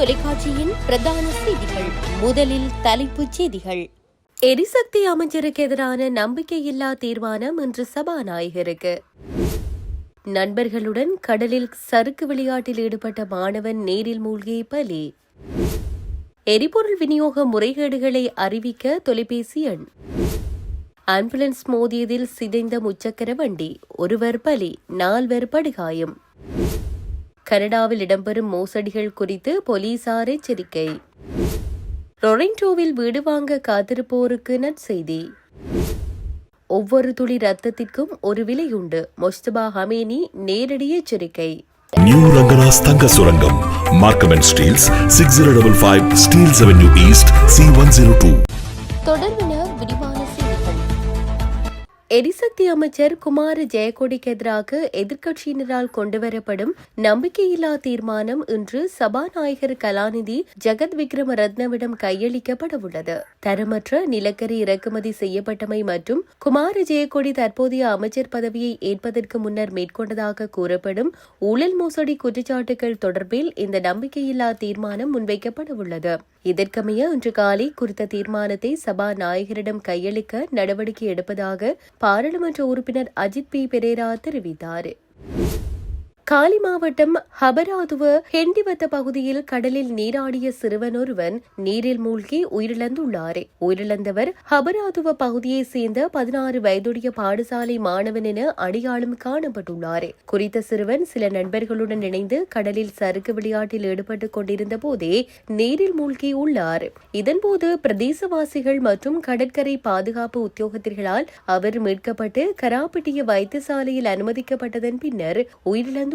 தொலைக்காட்சியின் பிரதான செய்திகள். முதலில் தலைப்புச் செய்திகள். எரிசக்தி அமைச்சருக்கு எதிரான நம்பிக்கையில்லா தீர்மானம் இன்று சபாநாயகருக்கு. நண்பர்களுடன் கடலில் சறுக்கு விளையாட்டில் ஈடுபட்ட மாணவன் நீரில் மூழ்கி பலி. எரிபொருள் விநியோக முறைகேடுகளை அறிவிக்க தொலைபேசி எண். ஆம்புலன்ஸ் மோதியதில் சிதைந்த முச்சக்கர வண்டி, ஒருவர் பலி, 4 படுகாயம். கனடாவில் இடம்பெறும் மோசடிகள் குறித்து போலீசார் எச்சரிக்கை. ரொரண்டோவில் வீடு வாங்க காத்திருப்போருக்கு நற்செய்தி. ஒவ்வொரு துளி ரத்தத்திற்கும் ஒரு விலை உண்டு, முஸ்தபா ஹமேனி நேரடி எச்சரிக்கை. நியூ ரங்கராஸ் தங்க சுரங்கம், Markham and Steeles, 6055 Steeles Avenue East, C102. தொடர்பின விரிவான செய்திகள். எரிசக்தி அமைச்சர் குமார ஜெயக்கொடிக்கு எதிராக எதிர்க்கட்சியினரால் கொண்டுவரப்படும் நம்பிக்கையில்லா தீர்மானம் இன்று சபாநாயகர் கலாநிதி ஜெகத் விக்ரம ரத்னவிடம் கையளிக்கப்படவுள்ளது. தரமற்ற நிலக்கரி இறக்குமதி செய்யப்பட்டமை மற்றும் குமார ஜெயக்கொடி தற்போதைய அமைச்சர் பதவியை ஏற்பதற்கு முன்னர் மேற்கொண்டதாக கூறப்படும் ஊழல் மோசடி குற்றச்சாட்டுகள் தொடர்பில் இந்த நம்பிக்கையில்லா தீர்மானம் முன்வைக்கப்படவுள்ளது. இதற்கமைய இன்று காலை குறித்த தீர்மானத்தை சபாநாயகரிடம் கையளிக்க நடவடிக்கை எடுப்பதாக பாராளுமன்ற உறுப்பினர் அஜித் பி பெரேரா தெரிவித்தார். காலி மாவட்டம் ஹபராதுவ ஹெண்டிவத்த பகுதியில் கடலில் நீராடிய சிறுவன் ஒருவன் நீரில் மூழ்கி உயிரிழந்துள்ளார். உயிரிழந்தவர் ஹபராதுவ பகுதியைச் சேர்ந்த 16 வயதுடைய பாடசாலை மாணவன் என அடையாளம் காணப்பட்டுள்ளார். குறித்த சிறுவன் சில நண்பர்களுடன் இணைந்து கடலில் சறுக்கு விளையாட்டில் ஈடுபட்டுக் கொண்டிருந்த போதே நீரில் மூழ்கி உள்ளார். இதன்போது பிரதேசவாசிகள் மற்றும் கடற்கரை பாதுகாப்பு உத்தியோகத்தர்களால் அவர் மீட்கப்பட்டு கராப்பட்டிய வைத்தியசாலையில் அனுமதிக்கப்பட்டதன் பின்னர் உயிரிழந்து.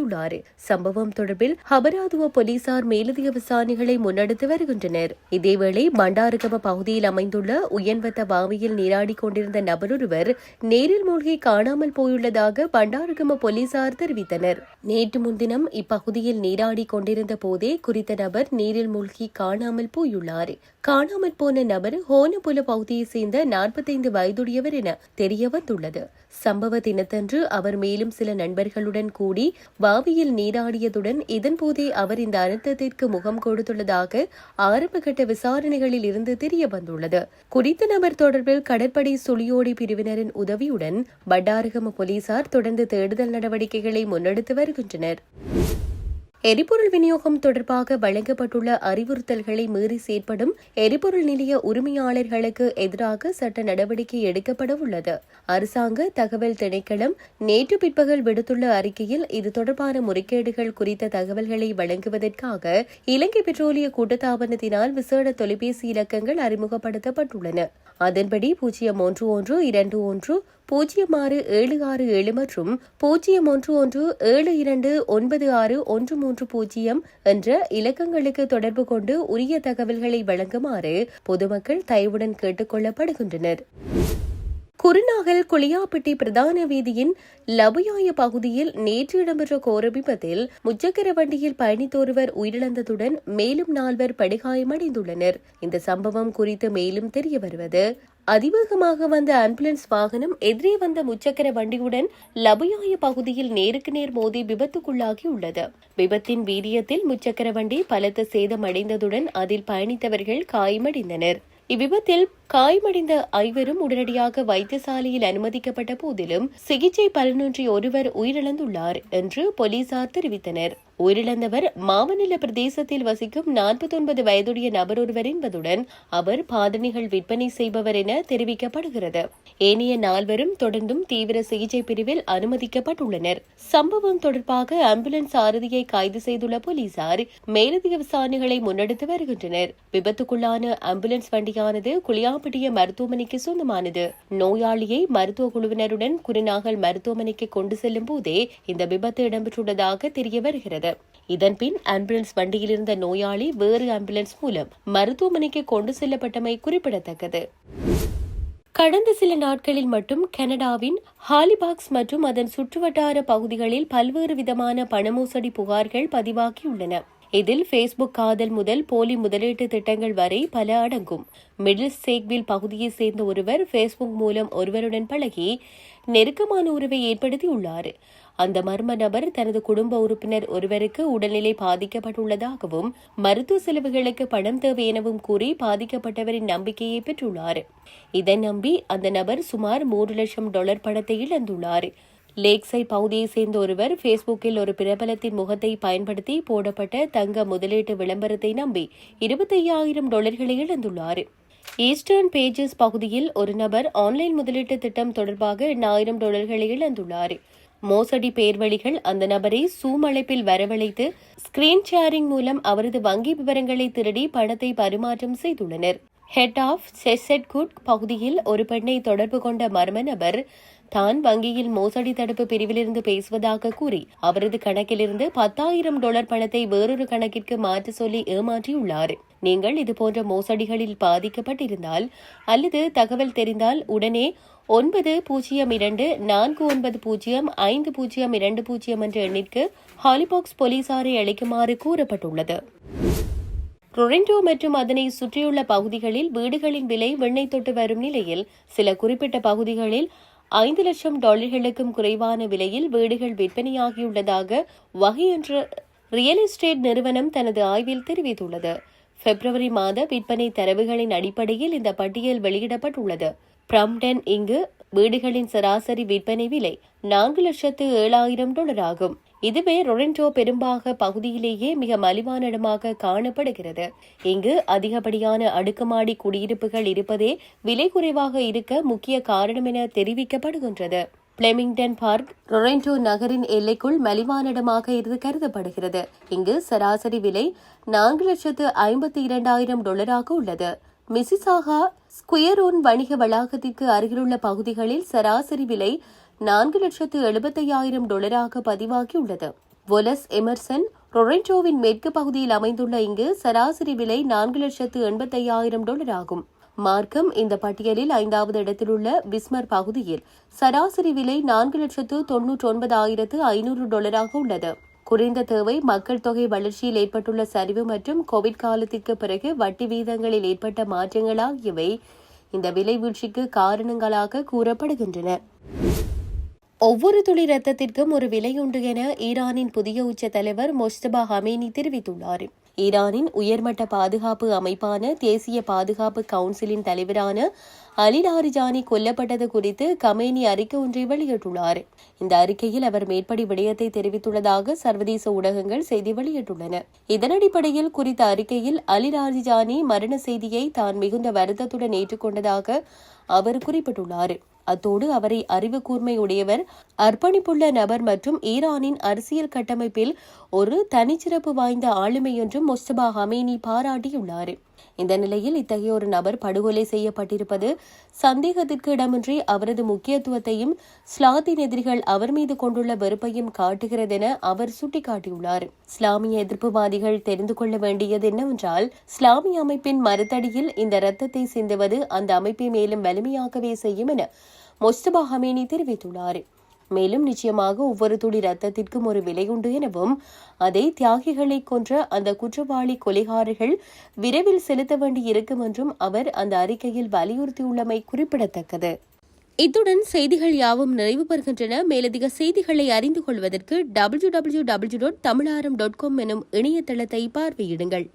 சம்பவம் தொடர்பில் ஹபராதுவ போலீசார் மேலதிக விசாரணைகளை முன்னெடுத்து வருகின்றனர். இதேவேளை பண்டாரகம பகுதியில் அமைந்துள்ள உயன்வத்த பாவியில் நீராடிக் கொண்டிருந்த நபர் ஒருவர் நீரில் மூழ்கி காணாமல் போயுள்ளதாக பண்டாரகம போலீசார் தெரிவித்தனர். நேற்று முன்தினம் இப்பகுதியில் நீராடிக் கொண்டிருந்த போதே குறித்த நபர் நீரில் மூழ்கி காணாமல் போயுள்ளார். காணாமல் போன நபர் ஹோனபுல பகுதியைச் சேர்ந்த 45 வயதுடையவர் என தெரியவந்துள்ளது. சம்பவ தினத்தன்று அவர் மேலும் சில நண்பர்களுடன் கூடி பாவியில் நீராடியதுடன் இதன்போதே அவர் இந்த அனர்த்தத்திற்கு முகம் கொடுத்துள்ளதாக ஆரம்பகட்ட விசாரணைகளில் இருந்து தெரியவந்துள்ளது. குறித்த நபர் தொடர்பில் கடற்படை சுழியோடி பிரிவினரின் உதவியுடன் பண்டாரகம போலீசார் தொடர்ந்து தேடுதல் நடவடிக்கைகளை முன்னெடுத்து வருகின்றனர். எரிபொருள் விநியோகம் தொடர்பாக வழங்கப்பட்டுள்ள அறிவுறுத்தல்களை மீறி செயற்படும் எரிபொருள் நிலைய உரிமையாளர்களுக்கு எதிராக சட்ட நடவடிக்கை எடுக்கப்பட உள்ளது. அரசாங்க தகவல் திணைக்களம் நேற்று பிற்பகல் விடுத்துள்ள அறிக்கையில் இது தொடர்பான முறைகேடுகள் குறித்த தகவல்களை வழங்குவதற்காக இலங்கை பெட்ரோலிய கூட்டுத்தாபனத்தினால் விசேட தொலைபேசி இலக்கங்கள் அறிமுகப்படுத்தப்பட்டுள்ளன. அதன்படி 01121 06767 மற்றும் 01172961330 என்ற இலக்கங்களுக்கு தொடர்பு கொண்டு உரிய தகவல்களை வழங்குமாறு பொதுமக்கள் தயவுடன் கேட்டுக் கொள்ளப்படுகின்றனர். குருநாகல் குளியாப்பட்டி பிரதான வீதியின் லபுயாய பகுதியில் நேற்று இடம்பெற்ற கோர விபத்தில் முச்சக்கர வண்டியில் பயணித்தொருவர் உயிரிழந்ததுடன் மேலும் 4 படுகாயமடைந்துள்ளனர். இந்த சம்பவம் குறித்து மேலும் தெரிய வருவது, அதிவேகமாக வந்த ஆம்புலன்ஸ் வாகனம் எதிரே வந்த முச்சக்கர வண்டியுடன் லபுயாய பகுதியில் நேருக்கு நேர் மோதி விபத்துக்குள்ளாகியுள்ளது. விபத்தின் வீரியத்தில் முச்சக்கர வண்டி பலத்த சேதமடைந்ததுடன் அதில் பயணித்தவர்கள் காயமடைந்தனர். இவ்விபத்தில் காயமடைந்த 5 உடனடியாக வைத்தியசாலையில் அனுமதிக்கப்பட்ட போதிலும் சிகிச்சை பலனின்றி ஒருவர் உயிரிழந்துள்ளார் என்று போலீசார் தெரிவித்தனர். உயிரிழந்தவர் மாவநில பிரதேசத்தில் வசிக்கும் 49 வயதுடைய நபர் ஒருவர் என்பதுடன் அவர் பாதணிகள் விற்பனை செய்பவர் என தெரிவிக்கப்படுகிறது. ஏனைய 4 தொடர்ந்தும் தீவிர சிகிச்சை பிரிவில் அனுமதிக்கப்பட்டுள்ளனர். சம்பவம் தொடர்பாக ஆம்புலன்ஸ் சாரதியை கைது செய்துள்ள போலீசார் மேலதிக விசாரணைகளை முன்னெடுத்து வருகின்றனர். விபத்துக்குள்ளான ஆம்புலன்ஸ் வண்டியானது குளியாப்பட்டிய மருத்துவமனைக்கு சொந்தமானது. நோயாளியை மருத்துவ குழுவினருடன் குருநாகல் மருத்துவமனைக்கு கொண்டு செல்லும் போதே இந்த விபத்து இடம்பெற்றுள்ளதாக தெரிய வருகிறது. இதன்பின் ஆம்புலன்ஸ் வண்டியில் இருந்த நோயாளி வேறு ஆம்புலன்ஸ் மூலம் மருத்துவமனைக்கு கொண்டு செல்லப்பட்டமை குறிப்பிடத்தக்கது. கடந்த சில நாட்களில் மட்டும் கனடாவின் ஹாலிபாக்ஸ் மற்றும் அதன் சுற்றுவட்டார பகுதிகளில் பல்வேறு விதமான பணமோசடி புகார்கள் பதிவாகியுள்ளன. இதில் ஃபேஸ்புக் காதல் முதல் போலி முதலீட்டு திட்டங்கள் வரை பல அடங்கும். மிடில் சேக்வில் பகுதியைச் சேர்ந்த ஒருவர் ஃபேஸ்புக் மூலம் ஒருவருடன் பழகி நெருக்கமான உறவை ஏற்படுத்தியுள்ளார். அந்த மர்ம நபர் தனது குடும்ப உறுப்பினர் ஒருவருக்கு உடல்நிலை பாதிக்கப்பட்டுள்ளதாகவும் மருத்துவ செலவுகளுக்கு பணம் தேவை எனவும் கூறி பாதிக்கப்பட்டவரின் நம்பிக்கையை பெற்றுள்ளார். இதை நம்பி அந்த நபர் சுமார் $3 லட்சம் பணத்தை இழந்துள்ளார். லேக்சைட் பகுதியை சேர்ந்த ஒருவர் ஃபேஸ்புக்கில் ஒரு பிரபலத்தின் முகத்தை பயன்படுத்தி போடப்பட்ட தங்க முதலீட்டு விளம்பரத்தை நம்பி $25,000 இழந்துள்ளார். ஈஸ்டர்ன் பேஜஸ் பகுதியில் ஒரு நபர் ஆன்லைன் முதலீட்டு திட்டம் தொடர்பாக $8,000 இழந்துள்ளார். மோசடி பேர்வழிகள் அந்த நபரை சூம் அழைப்பில் வரவழைத்து ஸ்கிரீன் ஷேரிங் மூலம் அவரது வங்கி விவரங்களை திருடி பணத்தை பரிமாற்றம் செய்துள்ளனர். ஹெட் ஆஃப் செசெட்குட் பகுதியில் ஒரு பெண்ணை தொடர்பு கொண்ட மர்ம நபர் தான் வங்கியில் மோசடி தடுப்பு பிரிவிலிருந்து பேசுவதாக கூறி அவரது கணக்கிலிருந்து $10,000 பணத்தை வேறொரு கணக்கிற்கு மாற்ற சொல்லி ஏமாற்றியுள்ளார். நீங்கள் இதுபோன்ற மோசடிகளில் பாதிக்கப்பட்டிருந்தால் அல்லது தகவல் தெரிந்தால் உடனே 9024905020 என்ற எண்ணிற்கு ஹாலிபாக்ஸ் போலீசாரை அழைக்குமாறு கூறப்பட்டுள்ளது. ரொரெண்டோ மற்றும் அதனை சுற்றியுள்ள பகுதிகளில் வீடுகளின் விலை வெண்ணெய் தொட்டு வரும் நிலையில் சில குறிப்பிட்ட பகுதிகளில் $5 லட்சம் குறைவான விலையில் வீடுகள் விற்பனையாகியுள்ளதாக வகை என்ற ரியல் எஸ்டேட் நிறுவனம் தனது ஆய்வில் தெரிவித்துள்ளது. பிப்ரவரி மாத விற்பனை தரவுகளின் அடிப்படையில் இந்த பட்டியல் வெளியிடப்பட்டுள்ளது. பிரம்டன் இங்கு வீடுகளின் சராசரி விற்பனை விலை $4,07,000 ஆகும். இதுவே ரொரெண்டோ பெரும்பாக பகுதியிலேயே மிக மலிவான இடமாக காணப்படுகிறது. இங்கு அதிகப்படியான அடுக்குமாடி குடியிருப்புகள் இருப்பதே விலை குறைவாக இருக்க முக்கிய காரணம் என தெரிவிக்கப்படுகின்றது. பிளெமிங்டன் பார்க் ரொரெண்டோ நகரின் எல்லைக்குள் மலிவான இடமாக இருந்து கருதப்படுகிறது. இங்கு சராசரி விலை $4,52,000 உள்ளது. மிசிசாகா ஸ்குயரோன் வணிக வளாகத்திற்கு அருகிலுள்ள பகுதிகளில் சராசரி விலை $4,75,000 பதிவாகியுள்ளது. வொலஸ் எமர்சன் ரொரெண்டோவின் மேற்கு பகுதியில் அமைந்துள்ள இங்கு சராசரி விலை $4,85,000 ஆகும். மார்க்கம் இந்த பட்டியலில் 5வது இடத்தில் உள்ள பிஸ்மர் பகுதியில் சராசரி விலை $4,99,500 உள்ளது. குறைந்த தேவை, மக்கள் தொகை வளர்ச்சியில் ஏற்பட்டுள்ள சரிவு மற்றும் கோவிட் காலத்திற்கு பிறகு வட்டி வீதங்களில் ஏற்பட்ட மாற்றங்கள் ஆகியவை இந்த விலை வீழ்ச்சிக்கு காரணங்களாக கூறப்படுகின்றன. ஒவ்வொரு துளி ரத்தத்திற்கும் ஒரு விலையுண்டு என ஈரானின் புதிய உச்ச தலைவர் மொஜ்தபா ஹமேனி தெரிவித்துள்ளார். ஈரானின் உயர்மட்ட பாதுகாப்பு அமைப்பான தேசிய பாதுகாப்பு கவுன்சிலின் தலைவரான அலி லாரிஜானி கொல்லப்பட்டது குறித்து கமேனி அறிக்கை ஒன்றை வெளியிட்டுள்ளார். இந்த அறிக்கையில் அவர் மேற்படி விடயத்தை தெரிவித்துள்ளதாக சர்வதேச ஊடகங்கள் செய்தி வெளியிட்டுள்ளன. இதன் அடிப்படையில் குறித்த அறிக்கையில் அலி லாரிஜானி மரண செய்தியை தான் மிகுந்த வருத்தத்துடன் ஏற்றுக்கொண்டதாக அவர் குறிப்பிட்டுள்ளார். அத்தோடு அவரை அறிவு கூர்மை உடையவர், அர்ப்பணிப்புள்ள நபர் மற்றும் ஈரானின் அரசியல் கட்டமைப்பில் ஒரு தனிச்சிறப்பு வாய்ந்த ஆளுமை என்றும் மொஜ்தபா ஹமேனி பாராட்டியுள்ளார். இந்த நிலையில் இத்தகைய ஒரு நபர் படுகொலை செய்யப்பட்டிருப்பது சந்தேகத்திற்கு இடமின்றி அவரது முக்கியத்துவத்தையும் ஸ்லாத்தின் எதிரிகள் அவர் மீது கொண்டுள்ள வெறுப்பையும் காட்டுகிறது என அவர் சுட்டிக்காட்டியுள்ளார். இஸ்லாமிய எதிர்ப்புவாதிகள் தெரிந்து கொள்ள வேண்டியது என்னவென்றால், இஸ்லாமிய அமைப்பின் மறுத்தடியில் இந்த இரத்தத்தை சிந்துவது அந்த அமைப்பை மேலும் வலிமையாகவே செய்யும் என மொஜ்தபா ஹமேனி தெரிவித்துள்ளார். மேலும் நிச்சயமாக ஒவ்வொரு துளி ரத்தத்திற்கும் ஒரு விலையுண்டு எனவும் அதை தியாகிகளை கொன்ற அந்த குற்றவாளி கொலைகாரர்கள் விரைவில் செலுத்த வேண்டி இருக்கும் என்றும் அவர் அந்த அறிக்கையில் வலியுறுத்தியுள்ளமை குறிப்பிடத்தக்கது. இத்துடன் செய்திகள் யாவும் நிறைவு பெறுகின்றன. மேலதிக செய்திகளை அறிந்து கொள்வதற்கு www.tamilaram.com எனும் இணையதளத்தை பார்வையிடுங்கள்.